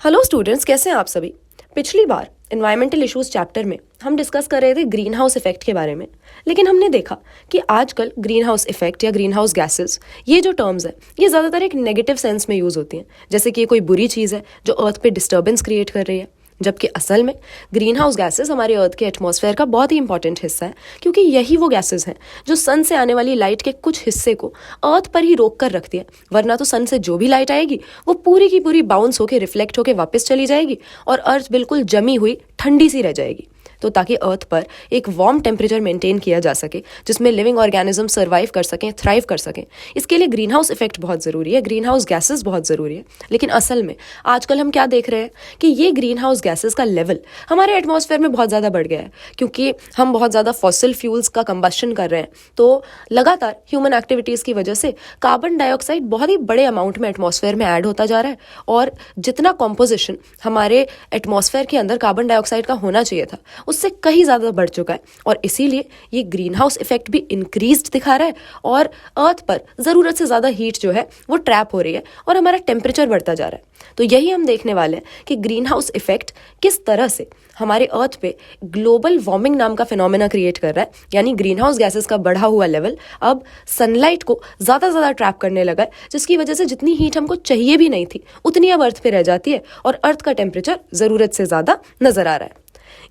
Hello students, कैसे हैं आप सभी। पिछली बार एनवायरमेंटल इश्यूज चैप्टर में हम डिस्कस कर रहे थे ग्रीन हाउस इफेक्ट के बारे में, लेकिन हमने देखा कि आजकल ग्रीन हाउस इफेक्ट या ग्रीन हाउस गैसेस ये जो टर्म्स है ये ज़्यादातर एक नेगेटिव सेंस में यूज़ होती हैं, जैसे कि ये कोई बुरी चीज़ है जो अर्थ पे डिस्टर्बेंस क्रिएट कर रही है। जबकि असल में ग्रीन हाउस गैसेस हमारे अर्थ के एटमॉस्फेयर का बहुत ही इंपॉर्टेंट हिस्सा है, क्योंकि यही वो गैसेस हैं जो सन से आने वाली लाइट के कुछ हिस्से को अर्थ पर ही रोक कर रखती है। वरना तो सन से जो भी लाइट आएगी वो पूरी की पूरी बाउंस होकर रिफ्लेक्ट होकर वापस चली जाएगी और अर्थ बिल्कुल जमी हुई ठंडी सी रह जाएगी। तो ताकि अर्थ पर एक वार्म टेम्परेचर मेंटेन किया जा सके जिसमें लिविंग ऑर्गेनिज्म सर्वाइव कर सकें, थ्राइव कर सकें, इसके लिए ग्रीन हाउस इफेक्ट बहुत ज़रूरी है, ग्रीन हाउस गैसेस बहुत ज़रूरी है। लेकिन असल में आजकल हम क्या देख रहे हैं कि ये ग्रीन हाउस गैसेस का लेवल हमारे एटमॉस्फेयर में बहुत ज़्यादा बढ़ गया है, क्योंकि हम बहुत ज़्यादा फॉसिल फ्यूल्स का कंबस्शन कर रहे हैं। तो लगातार ह्यूमन एक्टिविटीज़ की वजह से कार्बन डाइऑक्साइड बहुत ही बड़े अमाउंट में एटमॉस्फेयर में ऐड होता जा रहा है, और जितना कॉम्पोजिशन हमारे एटमॉस्फेयर के अंदर कार्बन डाइऑक्साइड का होना चाहिए था उससे कहीं ज़्यादा बढ़ चुका है। और इसीलिए ये ग्रीन हाउस इफेक्ट भी इंक्रीज्ड दिखा रहा है और अर्थ पर ज़रूरत से ज़्यादा हीट जो है वो ट्रैप हो रही है और हमारा टेम्परेचर बढ़ता जा रहा है। तो यही हम देखने वाले हैं कि ग्रीन हाउस इफेक्ट किस तरह से हमारे अर्थ पे ग्लोबल वार्मिंग नाम का फिनोमेना क्रिएट कर रहा है, यानी ग्रीन हाउस गैसेस का बढ़ा हुआ लेवल अब सनलाइट को ज़्यादा ट्रैप करने लगा है, जिसकी वजह से जितनी हीट हमको चाहिए भी नहीं थी उतनी अब अर्थ पे रह जाती है और अर्थ का टेम्परेचर ज़रूरत से ज़्यादा नजर आ रहा है।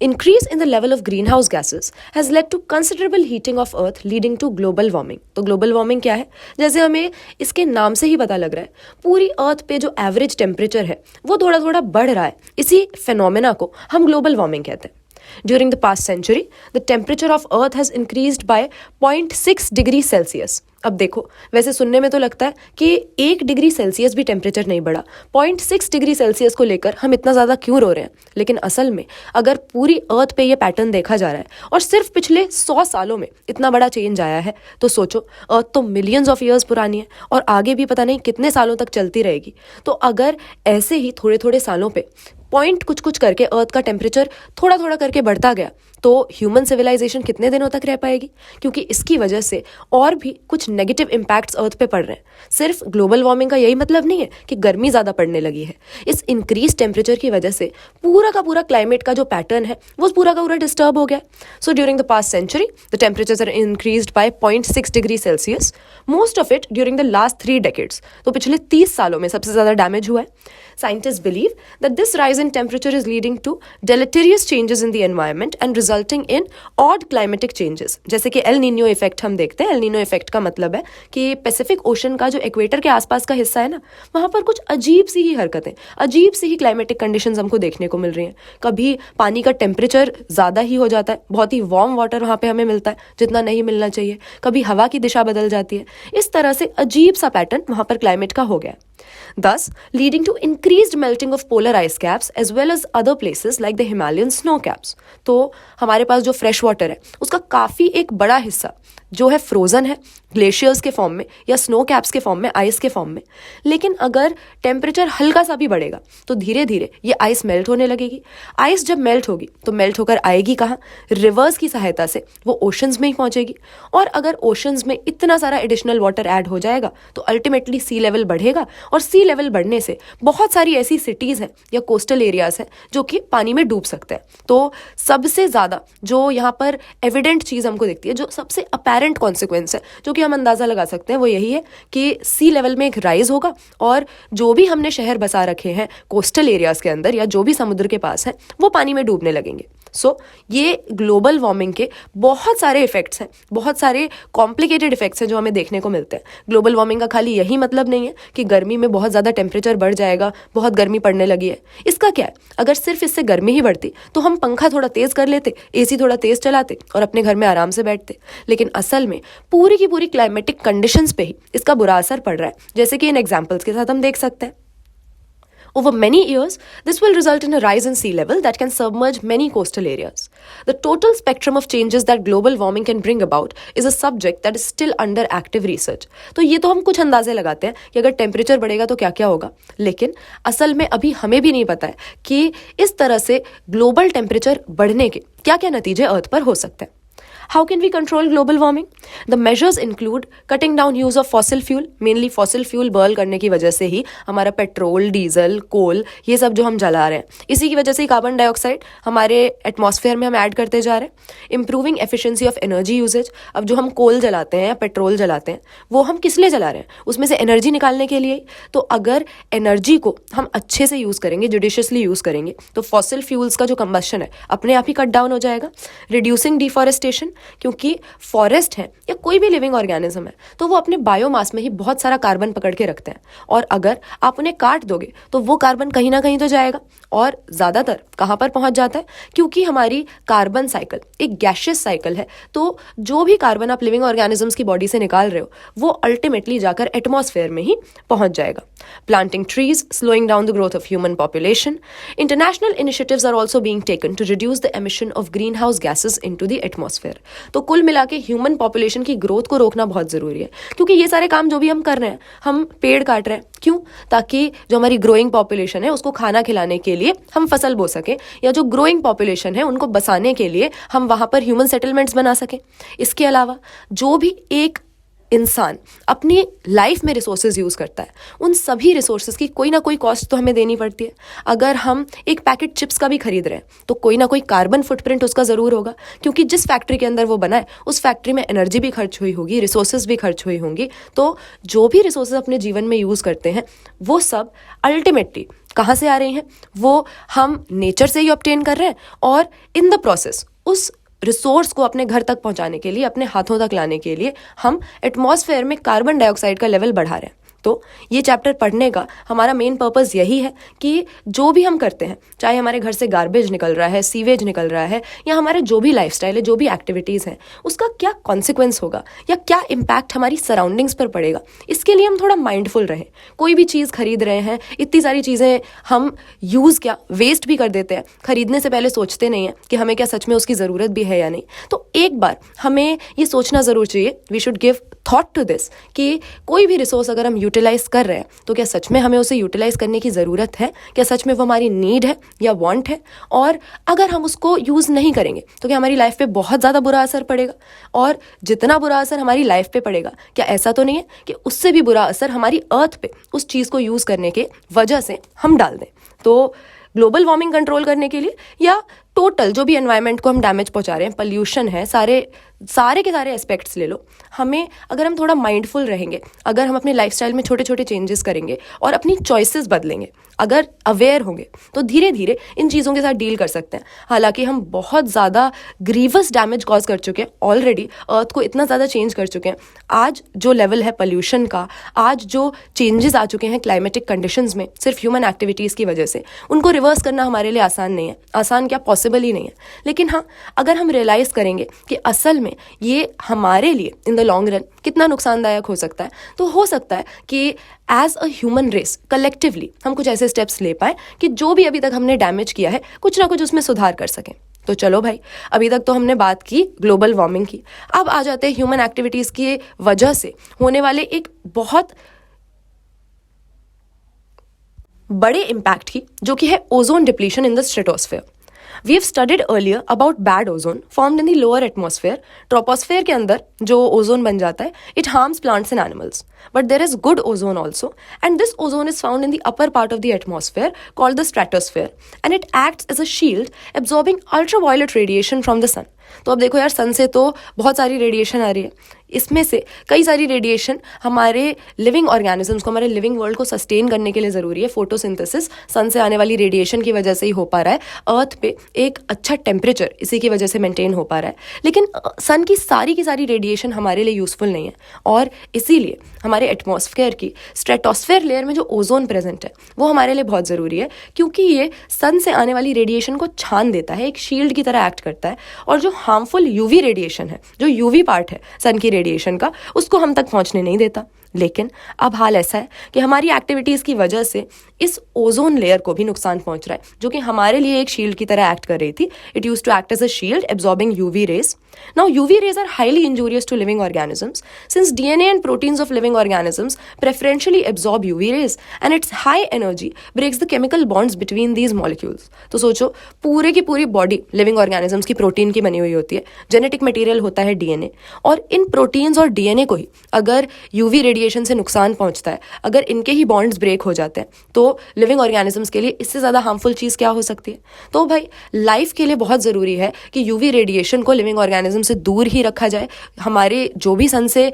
Increase in the level of greenhouse gases has led to considerable heating of Earth, leading to global warming. तो global warming क्या है? जैसे हमें इसके नाम से ही पता लग रहा है, पूरी अर्थ पे जो एवरेज टेम्परेचर है वो थोड़ा थोड़ा बढ़ रहा है। इसी फिनोमेना को हम ग्लोबल वार्मिंग कहते हैं। During the past century, the temperature of Earth has increased by 0.6 degree Celsius. अब देखो, वैसे सुनने में तो लगता है कि 1 डिग्री सेल्सियस भी टेम्परेचर नहीं बढ़ा, 0.6 डिग्री सेल्सियस को लेकर हम इतना ज़्यादा क्यों रो रहे हैं। लेकिन असल में अगर पूरी अर्थ पे ये पैटर्न देखा जा रहा है और सिर्फ पिछले 100 सालों में इतना बड़ा चेंज आया है, तो सोचो अर्थ तो मिलियंस ऑफ ईयर्स पुरानी है और आगे भी पता नहीं कितने सालों तक चलती रहेगी। तो अगर ऐसे ही थोड़े थोड़े सालों पे पॉइंट कुछ करके अर्थ का टेम्परेचर थोड़ा थोड़ा करके बढ़ता गया, तो ह्यूमन सिविलाइजेशन कितने दिनों तक रह पाएगी, क्योंकि इसकी वजह से और भी कुछ नेगेटिव इम्पैक्ट्स अर्थ पे पड़ रहे हैं। सिर्फ ग्लोबल वार्मिंग का यही मतलब नहीं है कि गर्मी ज़्यादा पड़ने लगी है, इस इंक्रीज टेम्परेचर की वजह से पूरा का पूरा क्लाइमेट का जो पैटर्न है वो पूरा का पूरा डिस्टर्ब हो गया। So during the past century the temperatures are increased by 0.6 degree Celsius, most of it during the last 3 decades. तो पिछले 30 सालों में सबसे ज़्यादा डैमेज हुआ है। Scientists believe that this rise in temperature is leading to deleterious changes in the environment and resulting in odd climatic changes. जैसे कि एल नीनो इफेक्ट हम देखते हैं। एल नीनो इफेक्ट का मतलब है कि पैसिफिक ओशन का जो इक्वेटर के आसपास का हिस्सा है ना, वहाँ पर कुछ अजीब सी ही हरकतें, अजीब सी ही क्लाइमेटिक कंडीशंस हमको देखने को मिल रही हैं। कभी पानी का टेम्परेचर ज़्यादा ही हो जाता है, बहुत ही वार्म वाटर वहाँ पे हमें मिलता है जितना नहीं मिलना चाहिए, कभी हवा की दिशा बदल जाती है। इस तरह से अजीब सा पैटर्न वहाँ पर क्लाइमेट का हो गया, thus leading to increased melting of polar ice caps as well as other places like the Himalayan snow caps. तो हमारे पास जो फ्रेश वाटर है उसका काफ़ी एक बड़ा हिस्सा जो है फ्रोज़न है, ग्लेशियर्स के फॉर्म में या स्नो कैप्स के फॉर्म में, आइस के फॉर्म में। लेकिन अगर टेम्परेचर हल्का सा भी बढ़ेगा तो धीरे धीरे ये आइस मेल्ट होने लगेगी। आइस जब मेल्ट होगी तो मेल्ट होकर आएगी कहाँ? रिवर्स की सहायता से वो ओशंस में ही पहुँचेगी, और अगर ओशंस में इतना सारा एडिशनल वाटर ऐड हो जाएगा तो अल्टीमेटली सी लेवल बढ़ेगा, और सी लेवल बढ़ने से बहुत सारी ऐसी सिटीज़ हैं या कोस्टल एरियाज़ हैं जो कि पानी में डूब सकते हैं। तो सबसे ज़्यादा जो यहाँ पर एविडेंट चीज़ हमको दिखती है, जो सबसे अपेरेंट कॉन्सिक्वेंस है जो कि हम अंदाज़ा लगा सकते हैं, वो यही है कि सी लेवल में एक राइज होगा और जो भी हमने शहर बसा रखे हैं कोस्टल एरियाज़ के अंदर या जो भी समुद्र के पास हैं वो पानी में डूबने लगेंगे। सो ये ग्लोबल वार्मिंग के बहुत सारे इफेक्ट्स हैं, बहुत सारे कॉम्प्लिकेटेड इफेक्ट्स हैं जो हमें देखने को मिलते हैं। ग्लोबल वार्मिंग का खाली यही मतलब नहीं है कि गर्मी में बहुत ज़्यादा टेम्परेचर बढ़ जाएगा, बहुत गर्मी पड़ने लगी है। इसका क्या है, अगर सिर्फ इससे गर्मी ही बढ़ती तो हम पंखा थोड़ा तेज़ कर लेते, एसी थोड़ा तेज़ चलाते और अपने घर में आराम से बैठते। लेकिन असल में पूरी की पूरी क्लाइमेटिक कंडीशंस पे ही इसका बुरा असर पड़ रहा है, जैसे कि इन एग्जाम्पल्स के साथ हम देख सकते हैं। Over many years, this will result in a rise in sea level that can submerge many coastal areas. The total spectrum of changes that global warming can bring about is a subject that is still under active research. तो ये तो हम कुछ अंदाजे लगाते हैं कि अगर टेम्परेचर बढ़ेगा तो क्या क्या होगा, लेकिन असल में अभी हमें भी नहीं पता है कि इस तरह से ग्लोबल टेम्परेचर बढ़ने के क्या क्या नतीजे अर्थ पर हो सकते हैं। How can we control global warming? The measures include cutting down use of fossil fuel, mainly fossil fuel burn करने की वजह से ही हमारा पेट्रोल, डीजल, कोल ये सब जो हम जला रहे हैं, इसी की वजह से ही कार्बन डाइऑक्साइड हमारे एटमॉस्फेयर में हम ऐड करते जा रहे हैं. Improving efficiency of energy usage. अब जो हम कोल जलाते हैं या पेट्रोल जलाते हैं वो हम किस लिए जला रहे हैं? उसमें से एनर्जी निकालने के लिए. तो अगर एनर्जी को हम अच्छे से यूज़ करेंगे, जुडिशियसली यूज़ करेंगे, तो फॉसिल फ्यूल्स का जो कंबस्शन है अपने आप ही कट डाउन हो जाएगा. रिड्यूसिंग डिफॉरेस्टेशन, क्योंकि फॉरेस्ट है या कोई भी लिविंग ऑर्गेनिज्म है तो वो अपने बायोमास में ही बहुत सारा कार्बन पकड़ के रखते हैं, और अगर आप उन्हें काट दोगे तो वो कार्बन कहीं ना कहीं तो जाएगा. और ज़्यादातर कहाँ पर पहुँच जाता है? क्योंकि हमारी कार्बन साइकिल एक गैशियस साइकिल है, तो जो भी कार्बन आप लिविंग ऑर्गेनिजम्स की बॉडी से निकाल रहे हो वो अल्टीमेटली जाकर एटमॉस्फेयर में ही पहुंच जाएगा. Planting trees, slowing down the growth of human population. International initiatives are also being taken to reduce the emission of green house gases into the atmosphere. तो कुल मिला के ह्यूमन पॉपुलेशन की ग्रोथ को रोकना बहुत जरूरी है, क्योंकि ये सारे काम जो भी हम कर रहे हैं, हम पेड़ काट रहे हैं. क्यों? ताकि जो हमारी ग्रोइंग पॉपुलेशन है उसको खाना खिलाने के लिए हम फसल बो सकें, या जो ग्रोइंग पॉपुलेशन है उनको बसाने के लिए हम वहाँ पर ह्यूमन सेटलमेंट्स बना सकें. इसके अलावा जो भी एक इंसान अपनी लाइफ में रिसोर्सेज यूज़ करता है, उन सभी रिसोर्सेज की कोई ना कोई कॉस्ट तो हमें देनी पड़ती है. अगर हम एक पैकेट चिप्स का भी खरीद रहे हैं तो कोई ना कोई कार्बन फुटप्रिंट उसका ज़रूर होगा, क्योंकि जिस फैक्ट्री के अंदर वो बना है उस फैक्ट्री में एनर्जी भी खर्च हुई होगी, रिसोर्सेज भी खर्च हुई होंगी. तो जो भी रिसोर्सेज अपने जीवन में यूज़ करते हैं वो सब अल्टीमेटली कहाँ से आ रही हैं? वो हम नेचर से ही ऑब्टेन कर रहे हैं, और इन द प्रोसेस उस रिसोर्स को अपने घर तक पहुंचाने के लिए, अपने हाथों तक लाने के लिए हम एटमॉस्फेयर में कार्बन डाइऑक्साइड का लेवल बढ़ा रहे हैं. तो ये चैप्टर पढ़ने का हमारा मेन पर्पस यही है कि जो भी हम करते हैं, चाहे हमारे घर से गार्बेज निकल रहा है, सीवेज निकल रहा है, या हमारे जो भी लाइफस्टाइल है, जो भी एक्टिविटीज़ हैं, उसका क्या कॉन्सिक्वेंस होगा या क्या इम्पैक्ट हमारी सराउंडिंग्स पर पड़ेगा. इसके लिए हम थोड़ा माइंडफुल रहें. कोई भी चीज़ खरीद रहे हैं, इतनी सारी चीज़ें हम यूज़ क्या वेस्ट भी कर देते हैं. खरीदने से पहले सोचते नहीं हैं कि हमें क्या सच में उसकी ज़रूरत भी है या नहीं. तो एक बार हमें ये सोचना ज़रूर चाहिए, we should give thought to this, कि कोई भी रिसोर्स अगर हम यूटिलाइज कर रहे हैं तो क्या सच में हमें उसे यूटिलाइज करने की ज़रूरत है, क्या सच में वो हमारी नीड है या वांट है. और अगर हम उसको यूज़ नहीं करेंगे तो क्या हमारी लाइफ पे बहुत ज़्यादा बुरा असर पड़ेगा. और जितना बुरा असर हमारी लाइफ पे पड़ेगा, क्या ऐसा तो नहीं है कि उससे भी बुरा असर हमारी अर्थ पे उस चीज़ को यूज़ करने के वजह से हम डाल दें. तो ग्लोबल वार्मिंग कंट्रोल करने के लिए, या टोटल जो भी एनवायरनमेंट को हम डैमेज पहुंचा रहे हैं, पोल्यूशन है, सारे के सारे एस्पेक्ट्स ले लो, हमें अगर हम थोड़ा माइंडफुल रहेंगे, अगर हम अपने लाइफस्टाइल में छोटे छोटे चेंजेस करेंगे और अपनी चॉइसेस बदलेंगे, अगर अवेयर होंगे, तो धीरे धीरे इन चीज़ों के साथ डील कर सकते हैं. हालांकि हम बहुत ज़्यादा ग्रीवस डैमेज कॉज कर चुके हैं ऑलरेडी, अर्थ को इतना ज़्यादा चेंज कर चुके हैं. आज जो लेवल है पोल्यूशन का, आज जो चेंजेस आ चुके हैं क्लाइमेटिक कंडीशंस में सिर्फ ह्यूमन एक्टिविटीज़ की वजह से, उनको रिवर्स करना हमारे लिए आसान नहीं है. आसान क्या, पॉसिबल ही नहीं है. लेकिन हाँ, अगर हम रियलाइज़ करेंगे कि असल में ये हमारे लिए इन द लॉन्ग रन कितना नुकसानदायक हो सकता है, तो हो सकता है कि as a human race collectively हम कुछ ऐसे स्टेप्स ले पाएँ कि जो भी अभी तक हमने डैमेज किया है कुछ ना कुछ उसमें सुधार कर सकें. तो चलो भाई, अभी तक तो हमने बात की ग्लोबल वार्मिंग की. अब आ जाते हैं ह्यूमन एक्टिविटीज़ की वजह से होने वाले एक बहुत बड़े इम्पैक्ट की, जो कि है ozone depletion in the stratosphere. We have studied earlier about bad ozone formed in the lower atmosphere. Troposphere के अंदर जो ओजोन बन जाता है, it harms plants and animals. But there is good ozone also, and this ozone is found in the upper part of the atmosphere called the stratosphere, and it acts as a shield absorbing ultraviolet radiation from the sun. तो अब देखो यार, सन से तो बहुत सारी radiation आ रही है. इसमें से कई सारी रेडिएशन हमारे लिविंग ऑर्गेनिजम्स को, हमारे लिविंग वर्ल्ड को सस्टेन करने के लिए ज़रूरी है. फोटोसिंथेसिस सन से आने वाली रेडिएशन की वजह से ही हो पा रहा है. अर्थ पे एक अच्छा टेम्परेचर इसी की वजह से मेंटेन हो पा रहा है. लेकिन सन की सारी रेडिएशन हमारे लिए यूज़फुल नहीं है, और इसीलिए हमारे एटमॉस्फेयर की स्ट्रेटोस्फेयर लेयर में जो ओजोन प्रेजेंट है वो हमारे लिए बहुत ज़रूरी है, क्योंकि ये सन से आने वाली रेडिएशन को छान देता है, एक शील्ड की तरह एक्ट करता है. और जो हार्मफुल यूवी रेडिएशन है, जो यूवी पार्ट है सन की रेडिएशन का, उसको हम तक पहुंचने नहीं देता. लेकिन अब हाल ऐसा है कि हमारी एक्टिविटीज़ की वजह से इस ओजोन लेयर को भी नुकसान पहुंच रहा है, जो कि हमारे लिए एक शील्ड की तरह एक्ट कर रही थी. It use to act as a shield absorbing UV rays. Now, UV rays are highly injurious to living organisms since DNA and proteins of living organisms preferentially absorb UV rays and its high energy breaks the chemical bonds between these molecules. तो सोचो, पूरे की पूरी body living organisms की protein की बनी हुई होती है, जेनेटिक मटेरियल होता है डीएनए, और इन प्रोटीन्स और डीएनए को ही अगर यूवी रेडिएशन से नुकसान पहुंचता है, अगर इनके ही बॉन्ड्स ब्रेक हो जाते हैं, तो लिविंग ऑर्गेनिजम्स के लिए इससे ज़्यादा हार्मफुल चीज़ क्या हो सकती है. तो भाई लाइफ के लिए बहुत ज़रूरी है कि यूवी रेडिएशन को लिविंग ऑर्गेनिज्म से दूर ही रखा जाए. हमारे जो भी सन से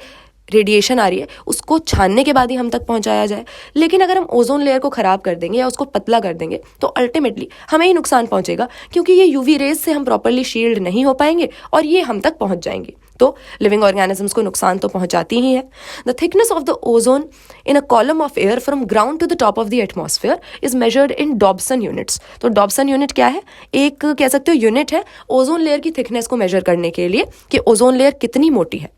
रेडिएशन आ रही है उसको छानने के बाद ही हम तक पहुंचाया जाए. लेकिन अगर हम ओजोन लेयर को ख़राब कर देंगे या उसको पतला कर देंगे तो अल्टीमेटली हमें ही नुकसान पहुंचेगा, क्योंकि ये यूवी रेज से हम प्रॉपरली शील्ड नहीं हो पाएंगे और ये हम तक पहुंच जाएंगे. तो लिविंग ऑर्गेनिजम्स को नुकसान तो पहुंचाती ही है. The thickness of the ozone in a column of air from ground to the top of the atmosphere is measured in Dobson units. तो डॉब्सन यूनिट क्या है? एक कह सकते हो यूनिट है ओजोन लेयर की थिकनेस को मेजर करने के लिए कि ओजोन लेयर कितनी मोटी है.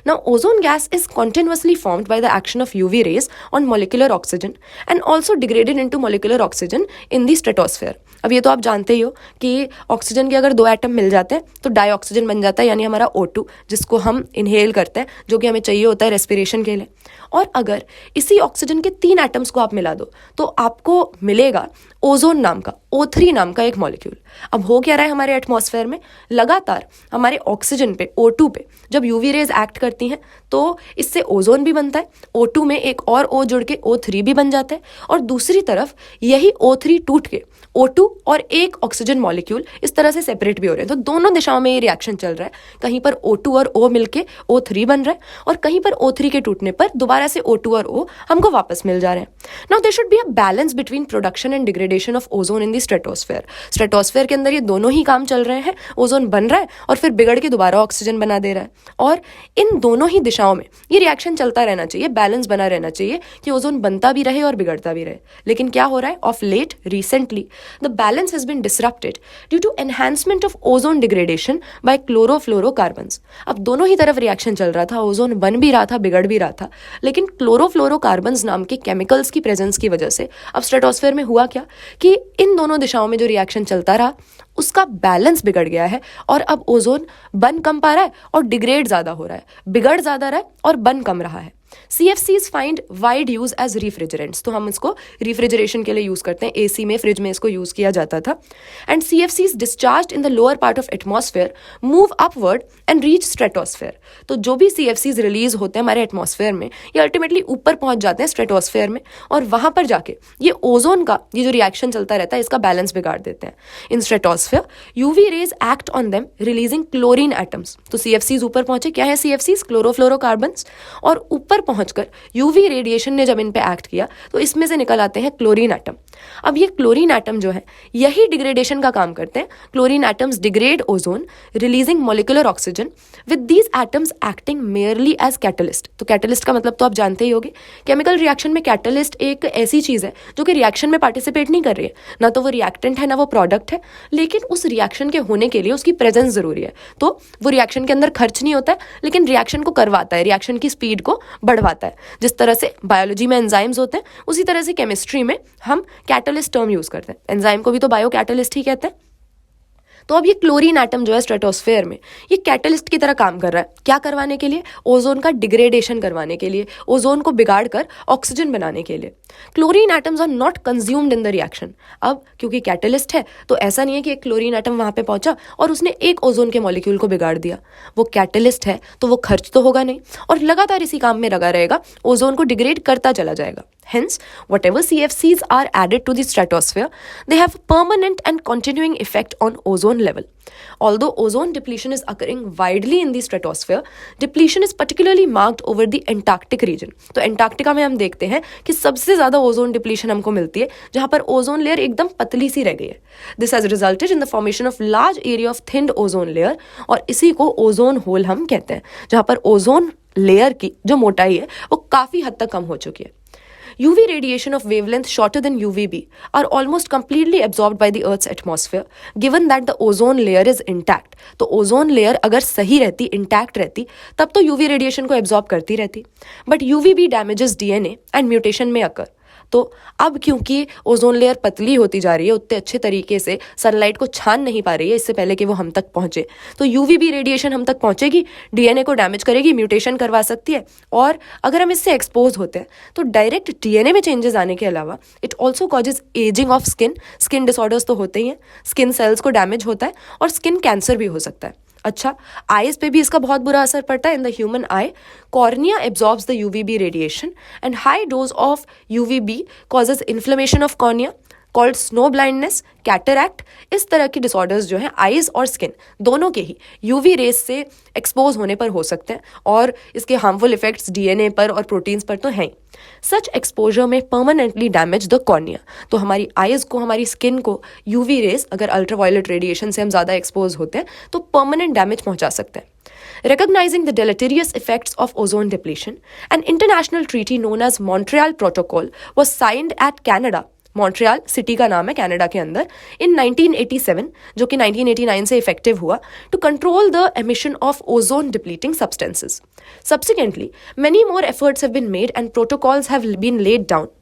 Now, ozone gas is continuously formed by the action of UV rays on molecular oxygen and also degraded into molecular oxygen in the stratosphere. अब ये तो आप जानते ही हो कि ऑक्सीजन के अगर 2 एटम मिल जाते हैं तो डाइऑक्सीजन बन जाता है, यानी हमारा O2, जिसको हम इनहेल करते हैं, जो कि हमें चाहिए होता है रेस्पिरेशन के लिए. और अगर इसी ऑक्सीजन के 3 एटम्स को आप मिला दो तो आपको मिलेगा ओजोन नाम का, O3 नाम का एक मॉलिक्यूल. अब हो क्या रहा है हमारे एटमॉस्फेयर में? लगातार हमारे ऑक्सीजन पे, O2 पे जब यूवी रेज एक्ट करती हैं तो इससे ओजोन भी बनता है, O2 में एक और O जुड़ के O3 भी बन जाता है, और दूसरी तरफ यही O3 टूट के O2 और एक ऑक्सीजन मॉलिक्यूल इस तरह से सेपरेट भी हो रहे हैं. तो दोनों दिशाओं में ये रिएक्शन चल रहा है. कहीं पर O2 और O मिलके O3 बन रहा है और कहीं पर O3 के टूटने पर दोबारा से O2 और O हमको वापस मिल जा रहे हैं. Now there should be a balance between production and degradation of ozone in the stratosphere. Stratosphere के अंदर ये दोनों ही काम चल रहे हैं. ओजोन बन रहा है और फिर बिगड़ के दोबारा ऑक्सीजन बना दे रहा है, और इन दोनों ही दिशाओं में ये रिएक्शन चलता रहना चाहिए, बैलेंस बना रहना चाहिए कि ओजोन बनता भी रहे और बिगड़ता भी रहे. लेकिन क्या हो रहा है? Of late recently the balance has been disrupted due to enhancement of ozone degradation by chlorofluorocarbons. अब दोनों ही तरफ रिएक्शन चल रहा था, ओजोन बन भी रहा था, बिगड़ भी रहा था, लेकिन क्लोरोफ्लोरोकार्बन्स नाम के केमिकल्स की प्रेजेंस की वजह से अब स्ट्रेटोस्फेयर में हुआ क्या कि इन दोनों दिशाओं में जो रिएक्शन चलता रहा उसका बैलेंस बिगड़ गया है, और अब ओजोन बन कम पा रहा है और डिग्रेड ज़्यादा हो रहा है, बिगड़ ज़्यादा रहा है और बन कम रहा है. CFCs find wide use as refrigerants. तो हम इसको रिफ्रिजरेशन के लिए यूज़ करते हैं. AC में, फ्रिज में इसको यूज़ किया जाता था. And CFCs discharged in the lower part of atmosphere move upward and reach stratosphere. तो जो भी CFCs रिलीज होते हैं हमारे एटमॉस्फेयर में, ये अल्टीमेटली ऊपर पहुंच जाते हैं स्ट्रेटोस्फेयर में, और वहां पर जाके ये ओजोन का ये जो रिएक्शन चलता रहता है इसका बैलेंस बिगाड़ देते हैं. इन stratosphere UV rays act on them releasing chlorine atoms. तो CFCs ऊपर पहुंचे. क्या है CFCs? क्लोरोफ्लोरोकार्बन्स. और ऊपर पहुंचकर यूवी रेडिएशन ने जब इन पे एक्ट किया तो इसमें से निकल आते हैं क्लोरीन एटम. अब ये क्लोरीन एटम जो है यही डिग्रेडेशन का काम करते हैं. Chlorine atoms degrade ozone releasing molecular oxygen with these atoms acting merely as catalyst. तो कैटलिस्ट का मतलब तो आप जानते ही होंगे. केमिकल रिएक्शन में कैटलिस्ट एक ऐसी चीज़ है जो कि रिएक्शन में पार्टिसिपेट नहीं कर रही है, ना तो वो रिएक्टेंट है ना वो प्रोडक्ट है, लेकिन उस रिएक्शन के होने के लिए उसकी प्रेजेंस जरूरी है. तो वो रिएक्शन के अंदर खर्च नहीं होता है, लेकिन रिएक्शन को करवाता है, रिएक्शन की स्पीड को बढ़वाता है. जिस तरह से बायोलॉजी में एंजाइम्स होते हैं उसी तरह से केमिस्ट्री में हम कैटलिस्ट टर्म यूज करते हैं. एंजाइम को भी तो बायो कैटलिस्ट ही कहते हैं. तो अब ये क्लोरीन एटम जो है स्ट्रेटोस्फेयर में ये कैटलिस्ट की तरह काम कर रहा है. क्या करवाने के लिए? ओजोन का डिग्रेडेशन करवाने के लिए, ओजोन को बिगाड़ कर ऑक्सीजन बनाने के लिए. Chlorine atoms are not consumed in the reaction. अब क्योंकि कैटलिस्ट है तो ऐसा नहीं है कि एक क्लोरीन एटम वहां पे पहुंचा और उसने एक ओजोन के मॉलिक्यूल को बिगाड़ दिया. वो कैटलिस्ट है तो वो खर्च तो होगा नहीं और लगातार इसी काम में लगा रहेगा, ओजोन को डिग्रेड करता चला जाएगा. Hence, whatever CFCs are added to the stratosphere, they have permanent and continuing effect on ozone level. Although ozone depletion is occurring widely in the stratosphere, depletion is particularly marked over the Antarctic region. तो Antarctica में हम देखते हैं कि सबसे ज़्यादा ozone depletion हमको मिलती है, जहाँ पर ओजोन लेयर एकदम पतली सी रह गई है. This has resulted in the formation of large area of thinned ozone layer, और इसी को ओजोन होल हम कहते हैं, जहाँ पर ओजोन लेयर की जो मोटाई है वो काफ़ी हद तक कम हो चुकी है. UV radiation of wavelength shorter than UVB are almost completely absorbed by the Earth's atmosphere, given that the ozone layer is intact. तो ओजोन लेयर अगर सही रहती, इंटैक्ट रहती, तब तो यूवी रेडिएशन को एब्जॉर्ब करती रहती. But UVB damages DNA and mutation में अकर. तो अब क्योंकि ओजोन लेयर पतली होती जा रही है, उतने अच्छे तरीके से सनलाइट को छान नहीं पा रही है इससे पहले कि वो हम तक पहुंचे, तो यूवीबी रेडिएशन हम तक पहुंचेगी, डीएनए को डैमेज करेगी, म्यूटेशन करवा सकती है. और अगर हम इससे एक्सपोज होते हैं तो डायरेक्ट डीएनए में चेंजेस आने के अलावा it also causes ageing of skin disorders तो होते ही हैं, स्किन सेल्स को डैमेज होता है और स्किन कैंसर भी हो सकता है. अच्छा, आईज पे भी इसका बहुत बुरा असर पड़ता है. In the human I, cornea absorbs the UVB radiation and high dose of UVB causes inflammation of cornea called snow blindness, cataract. इस तरह की डिसऑर्डर्स जो हैं आईज और स्किन दोनों के ही यूवी रेस से एक्सपोज होने पर हो सकते हैं और इसके हार्मफुल इफेक्ट्स डीएनए पर और प्रोटीन्स पर तो हैं ही. सच एक्सपोजर में परमानेंटली डैमेज द कॉर्निया. तो हमारी आईज को, हमारी स्किन को यूवी रेस, अगर अल्ट्रावायलेट रेडिएशन से हम ज़्यादा एक्सपोज होते हैं तो परमानेंट डैमेज पहुंचा सकते हैं. Recognizing the deleterious effects of ozone depletion, an international treaty known as Montreal Protocol was signed at Canada. Montreal city का नाम है कनाडा के अंदर, इन 1987, जो कि 1989 से इफेक्टिव हुआ, to control the emission of ozone depleting substances. Subsequently, many more efforts have been made and protocols have been laid down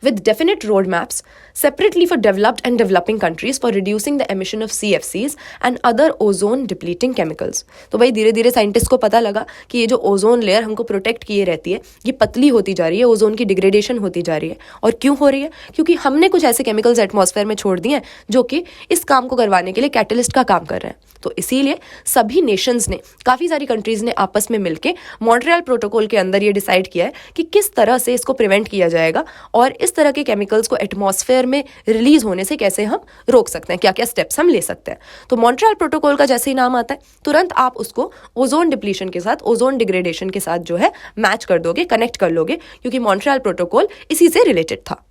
with definite roadmaps separately for developed and developing countries for reducing the emission of CFCs and other ozone depleting chemicals. तो भाई धीरे धीरे scientist को पता लगा कि ये जो ओजोन लेयर हमको प्रोटेक्ट किए रहती है, ये पतली होती जा रही है, ओजोन की डिग्रेडेशन होती जा रही है. और क्यों हो रही है? क्योंकि हमने कुछ ऐसे केमिकल्स एटमॉस्फेयर में छोड़ दिए हैं जो कि इस काम को करवाने के लिए कैटलिस्ट का काम कर रहे हैं. तो इसीलिए सभी नेशंस ने, काफ़ी सारी कंट्रीज़ ने आपस में मिलकर मॉन्ट्रियल प्रोटोकॉल के अंदर ये डिसाइड किया है कि किस तरह से इसको प्रिवेंट किया जाएगा और इस तरह के केमिकल्स को एटमॉस्फेयर में रिलीज होने से कैसे हम रोक सकते हैं, क्या क्या स्टेप्स हम ले सकते हैं. तो मॉन्ट्रियल प्रोटोकॉल का जैसे ही नाम आता है तुरंत आप उसको ओजोन डिप्लीशन के साथ, ओजोन डिग्रेडेशन के साथ जो है मैच कर दोगे, कनेक्ट कर लोगे, क्योंकि मॉन्ट्रियल प्रोटोकॉल इसी से रिलेटेड था.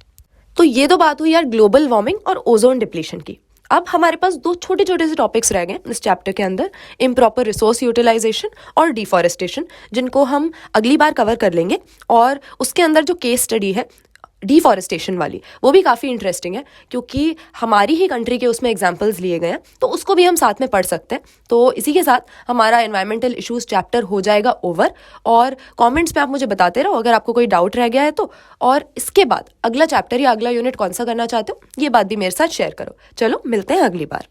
तो ये तो बात हुई यार ग्लोबल वार्मिंग और ओजोन डिप्लीशन की. अब हमारे पास दो छोटे छोटे से टॉपिक्स रह गए इस चैप्टर के अंदर, इम्प्रॉपर रिसोर्स यूटिलाइजेशन और डिफॉरेस्टेशन, जिनको हम अगली बार कवर कर लेंगे. और उसके अंदर जो केस स्टडी है डिफॉरेस्टेशन वाली, वो भी काफ़ी इंटरेस्टिंग है क्योंकि हमारी ही कंट्री के उसमें एग्जांपल्स लिए गए हैं, तो उसको भी हम साथ में पढ़ सकते हैं. तो इसी के साथ हमारा एनवायरमेंटल इश्यूज चैप्टर हो जाएगा ओवर. और कमेंट्स में आप मुझे बताते रहो अगर आपको कोई डाउट रह गया है तो. और इसके बाद अगला चैप्टर या अगला यूनिट कौन सा करना चाहते हो, ये बात भी मेरे साथ शेयर करो. चलो मिलते हैं अगली बार.